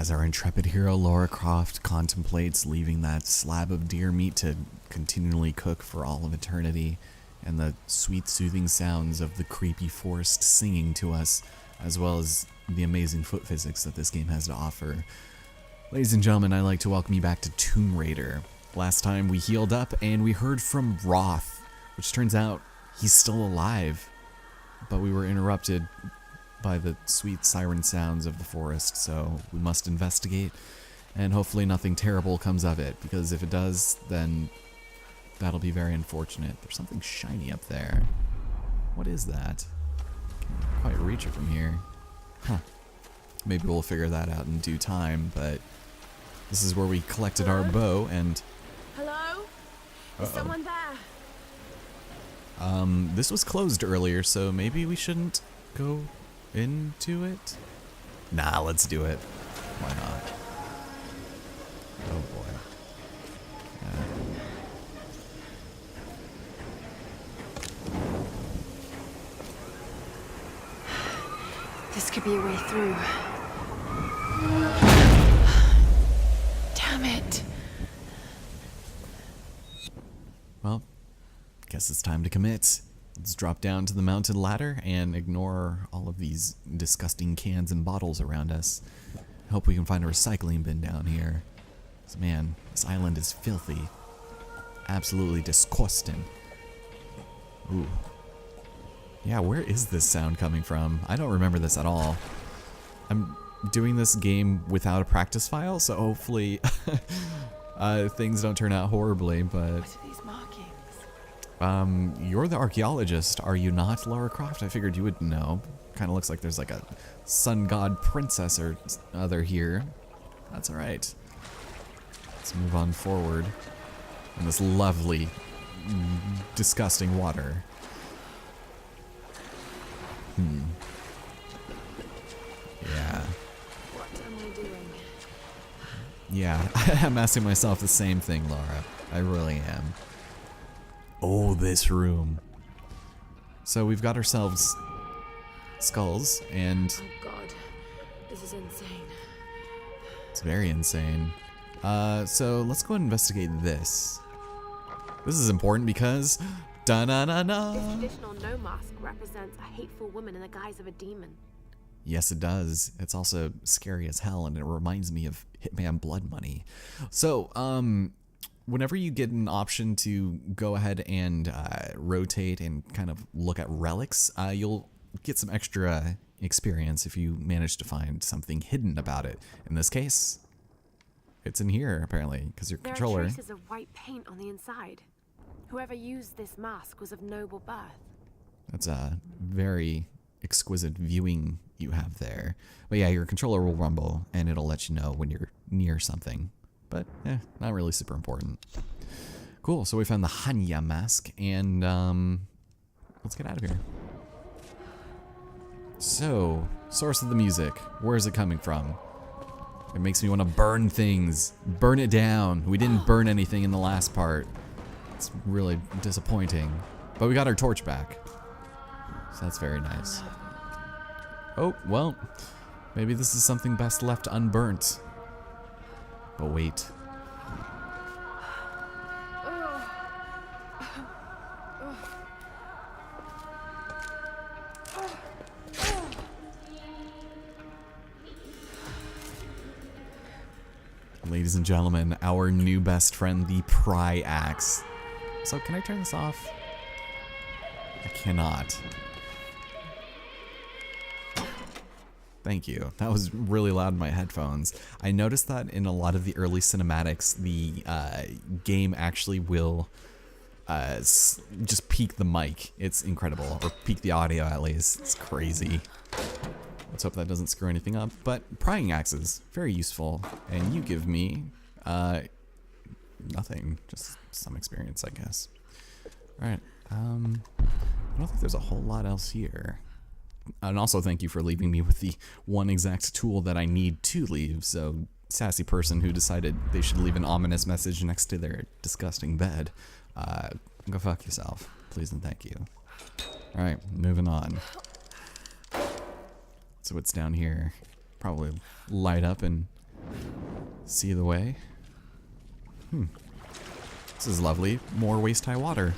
As our intrepid hero Lara Croft contemplates leaving that slab of deer meat to continually cook for all of eternity, and the sweet soothing sounds of the creepy forest singing to us, as well as the amazing foot physics that this game has to offer. Ladies and gentlemen, I'd like to welcome you back to Tomb Raider. Last time we healed up and we heard from Roth, which turns out he's still alive, but we were interrupted by the sweet siren sounds of the forest, so we must investigate, and hopefully nothing terrible comes of it, because if it does, then that'll be very unfortunate. There's something shiny up there. What is that? Can't quite reach it from here. Huh. Maybe we'll figure that out in due time, but this is where we collected our bow, and... Hello? Is someone there? This was closed earlier, so maybe we shouldn't go into it? Nah, let's do it. Why not? Oh boy. This could be a way through. Damn it. Well, guess it's time to commit. Let's drop down to the mounted ladder and ignore all of these disgusting cans and bottles around us. I hope we can find a recycling bin down here. 'Cause man, this island is filthy. Absolutely disgusting. Ooh. Yeah, where is this sound coming from? I don't remember this at all. I'm doing this game without a practice file, so hopefully things don't turn out horribly, but... What are these markings? You're the archaeologist, are you not, Lara Croft? I figured you would know. Kind of looks like there's like a sun god princess or other here. That's alright. Let's move on forward in this lovely, disgusting water. Yeah. What am I doing? Yeah, I'm asking myself the same thing, Lara. I really am. Oh, this room. So we've got ourselves skulls, and Oh god. This is insane. it's very insane. So let's go and investigate this. This is important because da-na-na-na. This traditional no mask represents a hateful woman in the guise of a demon. Yes, it does. It's also scary as hell, and it reminds me of Hitman Blood Money. So, whenever you get an option to go ahead and rotate and kind of look at relics, you'll get some extra experience if you manage to find something hidden about it. In this case, it's in here, apparently, because your controller... There are traces of white paint on the inside. Whoever used this mask was of noble birth. That's a very exquisite viewing you have there. But yeah, your controller will rumble, and it'll let you know when you're near something. But, not really super important. Cool, so we found the Hanya mask, and, let's get out of here. So, source of the music. Where is it coming from? It makes me want to burn things. Burn it down. We didn't burn anything in the last part. It's really disappointing. But we got our torch back. So that's very nice. Oh, well, maybe this is something best left unburnt. But wait. Ladies and gentlemen, our new best friend, the pry axe. So can I turn this off? I cannot. Thank you. That was really loud in my headphones. I noticed that in a lot of the early cinematics, the game actually will just peak the mic. It's incredible. Or peak the audio, at least. It's crazy. Let's hope that doesn't screw anything up. But prying axes, very useful. And you give me nothing. Just some experience, I guess. Alright. I don't think there's a whole lot else here. And also thank you for leaving me with the one exact tool that I need to leave. So, sassy person who decided they should leave an ominous message next to their disgusting bed. Go fuck yourself. Please and thank you. Alright, moving on. So what's down here? Probably light up and See the way? This is lovely. More waist-high water.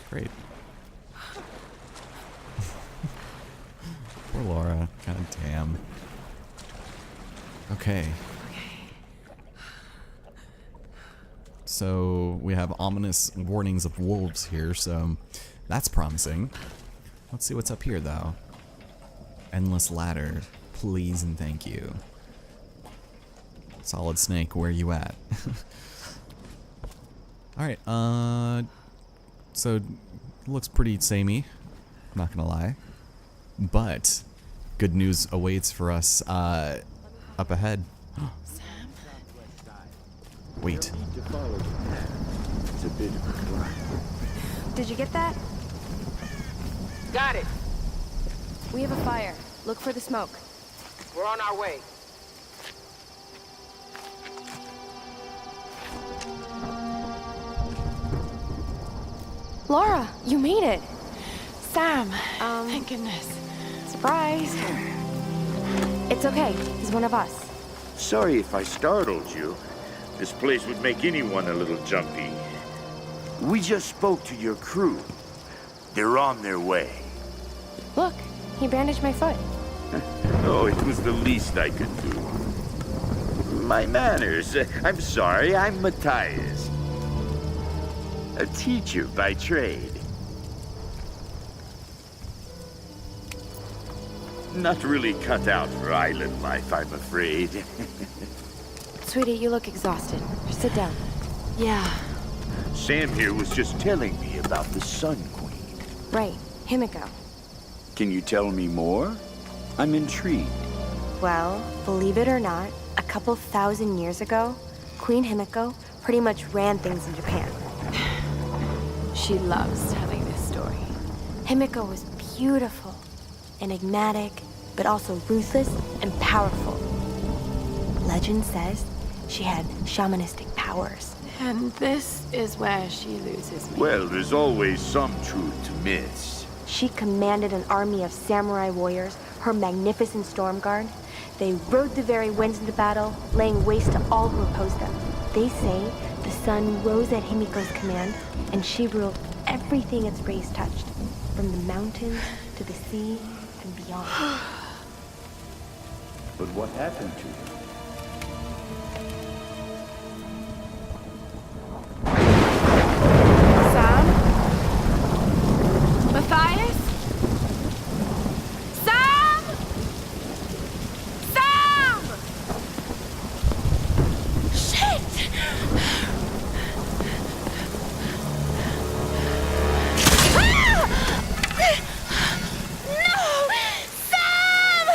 Great. Poor Laura. God damn. Okay. So we have ominous warnings of wolves here, so that's promising. Let's see what's up here, though. Endless ladder. Please and thank you. Solid Snake, where you at? Alright, so looks pretty samey, not gonna lie. But good news awaits for us up ahead. Sam? Wait. It's a bit of a climb. Did you get that? Got it. We have a fire. Look for the smoke. We're on our way. Laura, you made it. Sam! Thank goodness. Surprise. It's okay. He's one of us. Sorry if I startled you. This place would make anyone a little jumpy. We just spoke to your crew. They're on their way. Look, he bandaged my foot. Oh, it was the least I could do. My manners. I'm sorry, I'm Matthias. A teacher by trade. Not really cut out for island life, I'm afraid. Sweetie, you look exhausted. Sit down. Yeah. Sam here was just telling me about the Sun Queen. Right, Himiko. Can you tell me more? I'm intrigued. Well, believe it or not, a couple thousand years ago, Queen Himiko pretty much ran things in Japan. She loves telling this story. Himiko was beautiful, enigmatic, but also ruthless and powerful. Legend says she had shamanistic powers. And this is where she loses me. Well, there's always some truth to myths. She commanded an army of samurai warriors, her magnificent storm guard. They rode the very winds into battle, laying waste to all who opposed them. They say the sun rose at Himiko's command, and she ruled everything its rays touched, from the mountains to the sea and beyond. But what happened to her? Sam? Matthias? Sam! Sam! Shit! No! Sam!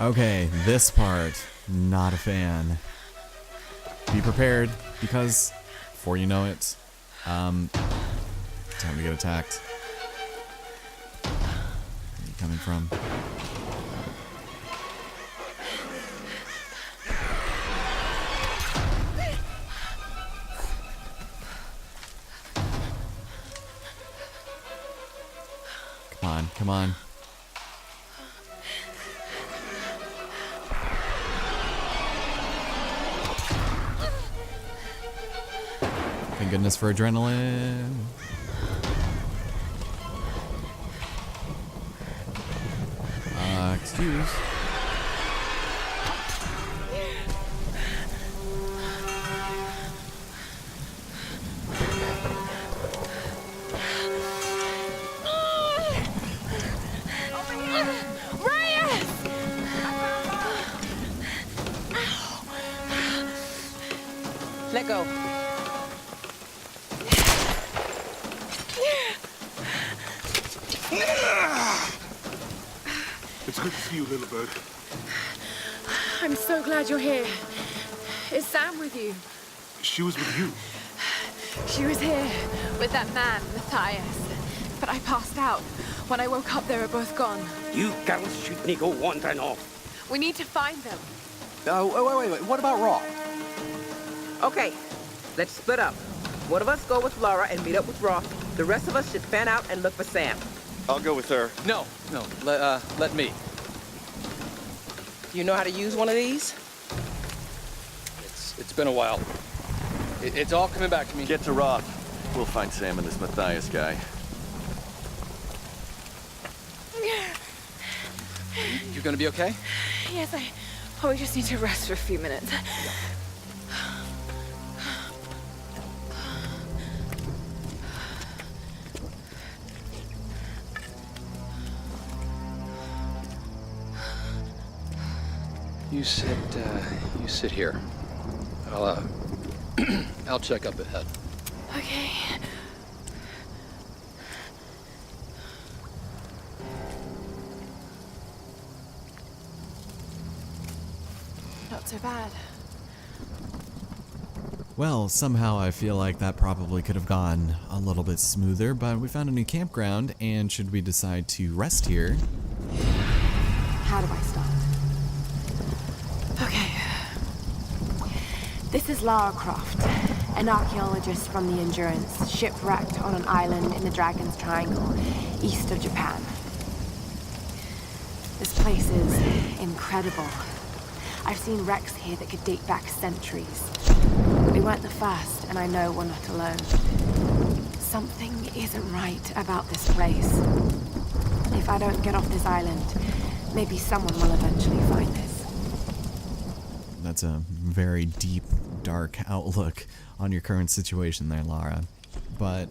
Okay, this part, not a fan. Be prepared, because before you know it, time to get attacked. Where are you coming from? Come on, come on. Thank goodness for adrenaline. Excuse. Let go. It's good to see you, little bird. I'm so glad you're here. Is Sam with you? She was with you. She was here with that man, Matthias. But I passed out. When I woke up, they were both gone. You girls shouldn't go wandering off. We need to find them. Wait. What about Raw? Okay, let's split up. One of us go with Laura and meet up with Roth. The rest of us should fan out and look for Sam. I'll go with her. No, let me. Do you know how to use one of these? It's been a while. It's all coming back to me. Get to Roth. We'll find Sam and this Matthias guy. You gonna be okay? Yes, I probably just need to rest for a few minutes. You sit here. I'll I'll check up ahead. Okay. Not so bad. Well, somehow I feel like that probably could have gone a little bit smoother, but we found a new campground, and should we decide to rest here... How do I start? Okay. This is Lara Croft, an archaeologist from the Endurance, shipwrecked on an island in the Dragon's Triangle, east of Japan. This place is incredible. I've seen wrecks here that could date back centuries. We weren't the first, and I know we're not alone. Something isn't right about this place. If I don't get off this island, maybe someone will eventually find this. That's a very deep, dark outlook on your current situation there, Lara. But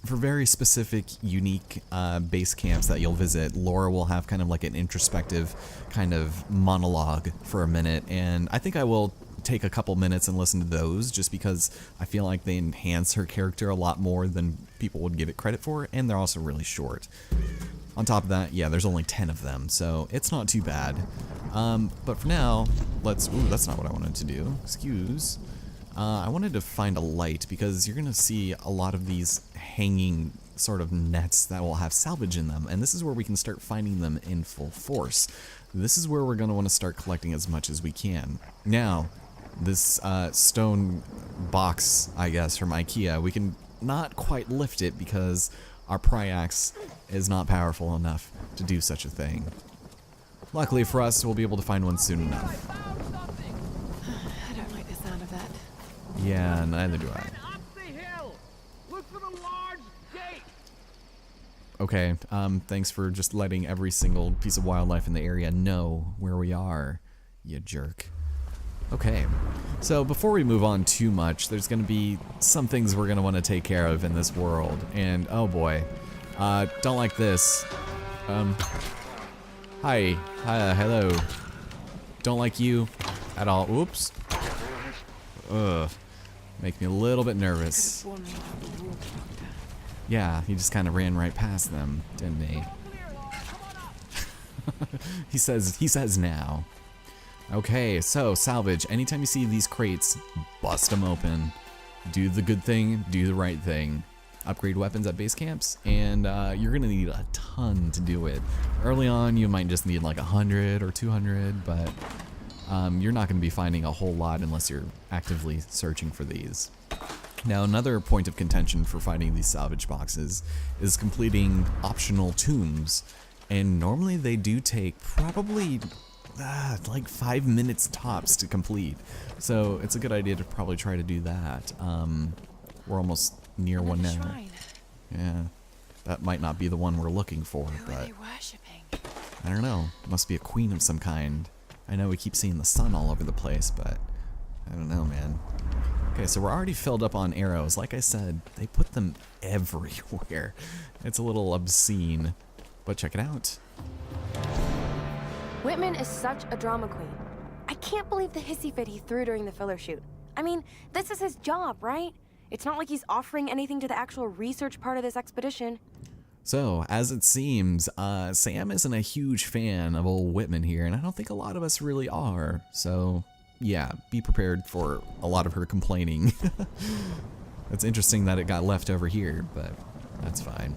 for very specific, unique base camps that you'll visit, Laura will have kind of like an introspective kind of monologue for a minute, and I think I will take a couple minutes and listen to those just because I feel like they enhance her character a lot more than people would give it credit for, and they're also really short. On top of that, yeah, there's only 10 of them, so it's not too bad. But for now, let's... Ooh, that's not what I wanted to do. Excuse. I wanted to find a light because you're going to see a lot of these hanging sort of nets that will have salvage in them, and this is where we can start finding them in full force. This is where we're going to want to start collecting as much as we can. Now, this stone box, I guess, from IKEA, we can not quite lift it because our pry axe is not powerful enough to do such a thing. Luckily for us, we'll be able to find one soon enough. I don't like the sound of that. Yeah, neither do I. Up the hill! Look for the large gate! Okay, thanks for just letting every single piece of wildlife in the area know where we are, you jerk. Okay, so before we move on too much, there's going to be some things we're going to want to take care of in this world, and oh boy, don't like this. Hi, hello. Don't like you at all. Oops. Ugh, make me a little bit nervous. Yeah, he just kind of ran right past them, didn't he? He says now. Okay, so Salvage, anytime you see these crates, bust them open. Do the good thing, do the right thing. Upgrade weapons at base camps, and you're gonna need a ton to do it. Early on, you might just need like 100 or 200, but you're not gonna be finding a whole lot unless you're actively searching for these. Now, another point of contention for finding these salvage boxes is completing optional tombs, and normally they do take probably like 5 minutes tops to complete, so it's a good idea to probably try to do that. We're almost near one now. Shrine. Yeah, that might not be the one we're looking for, Who are but they worshipping? I don't know. Must be a queen of some kind. I know we keep seeing the sun all over the place, but I don't know, man. Okay, so we're already filled up on arrows. Like I said, they put them everywhere. It's a little obscene, but check it out. Whitman is such a drama queen. I can't believe the hissy fit he threw during the filler shoot. I mean, this is his job, right? It's not like he's offering anything to the actual research part of this expedition. So, as it seems, Sam isn't a huge fan of old Whitman here, and I don't think a lot of us really are. So, yeah, be prepared for a lot of her complaining. It's interesting that it got left over here, but that's fine.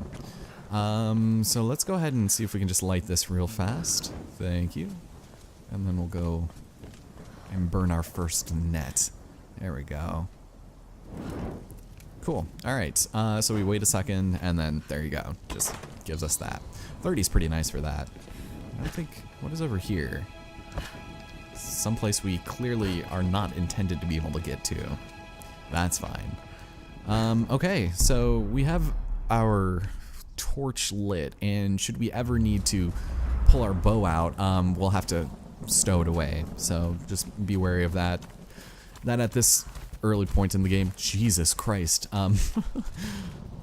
So let's go ahead and see if we can just light this real fast. Thank you. And then we'll go and burn our first net. There we go. Cool. All right. So we wait a second, and then there you go. Just gives us that. 30 is pretty nice for that. I don't think. What is over here? Someplace we clearly are not intended to be able to get to. That's fine. Okay. So we have our torch lit, and should we ever need to pull our bow out, we'll have to stow it away. So just be wary of that. That at this early point in the game, Jesus Christ, you're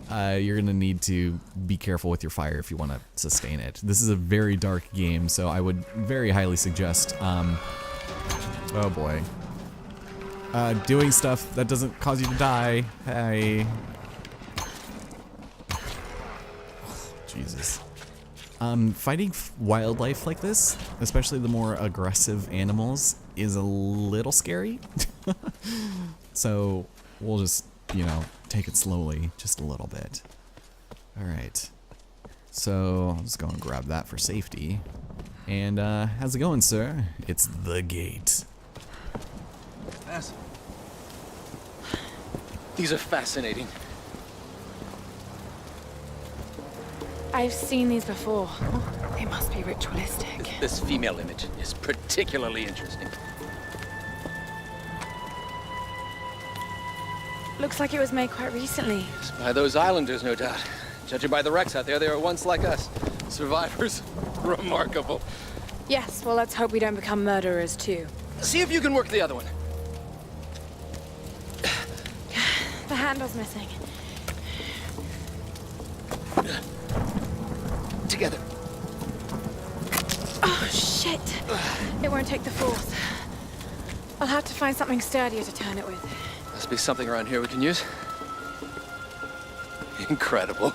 gonna need to be careful with your fire if you want to sustain it. This is a very dark game, so I would very highly suggest, oh boy, doing stuff that doesn't cause you to die. Hey. Jesus. Fighting wildlife like this, especially the more aggressive animals, is a little scary. So we'll just, you know, take it slowly, just a little bit. All right. So I'll just go and grab that for safety. And how's it going, sir? It's the gate. These are fascinating. I've seen these before. They must be ritualistic. This female image is particularly interesting. Looks like it was made quite recently. By those islanders, no doubt. Judging by the wrecks out there, they were once like us. Survivors. Remarkable. Yes, well, let's hope we don't become murderers, too. See if you can work the other one. The handle's missing. Together. Oh, shit. It won't take the force. I'll have to find something sturdier to turn it with. Must be something around here we can use. Incredible.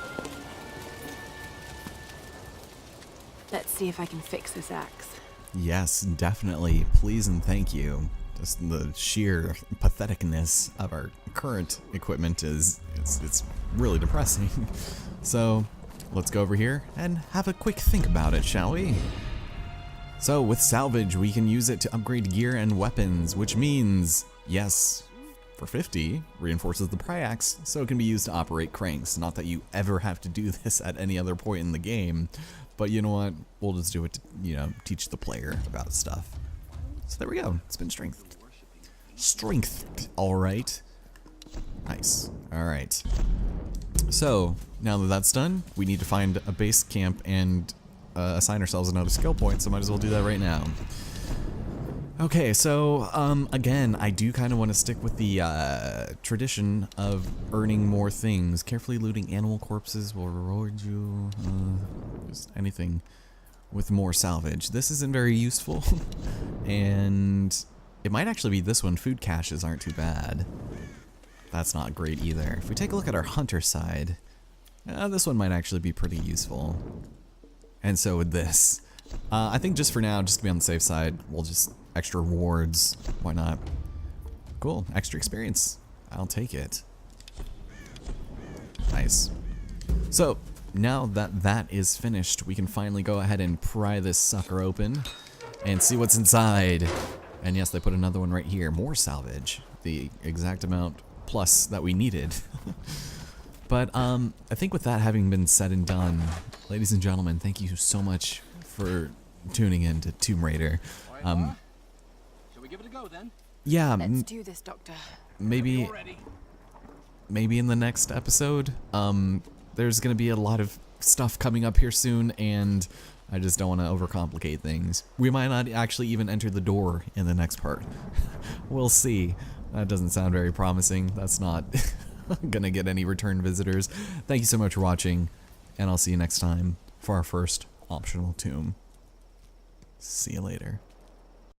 Let's see if I can fix this axe. Yes, definitely. Please and thank you. Just the sheer patheticness of our current equipment it's really depressing. So let's go over here and have a quick think about it, shall we? So with Salvage, we can use it to upgrade gear and weapons, which means, yes, for 50, reinforces the pry-axe, so it can be used to operate cranks. Not that you ever have to do this at any other point in the game, but you know what? We'll just do it to, you know, teach the player about stuff. So there we go. It's been strength. Strength. All right. Nice. All right. So now that that's done, we need to find a base camp and assign ourselves another skill point, so might as well do that right now. Okay, so again, I do kind of want to stick with the tradition of earning more things. Carefully looting animal corpses will reward you. Just anything with more salvage. This isn't very useful, and it might actually be this one. Food caches aren't too bad. That's not great either. If we take a look at our hunter side, this one might actually be pretty useful. And so would this. I think just for now, just to be on the safe side, we'll just extra rewards. Why not? Cool. Extra experience. I'll take it. Nice. So now that that is finished, we can finally go ahead and pry this sucker open and see what's inside. And yes, they put another one right here. More salvage. The exact amount plus that we needed. But I think with that having been said and done, ladies and gentlemen, thank you so much for tuning in to Tomb Raider. Shall we give it a go then? Yeah, Let's do this, Doctor. maybe in the next episode. There's gonna be a lot of stuff coming up here soon, and I just don't want to overcomplicate things. We might not actually even enter the door in the next part. We'll see. That doesn't sound very promising. That's not gonna get any return visitors. Thank you so much for watching, and I'll see you next time for our first optional tomb. See you later.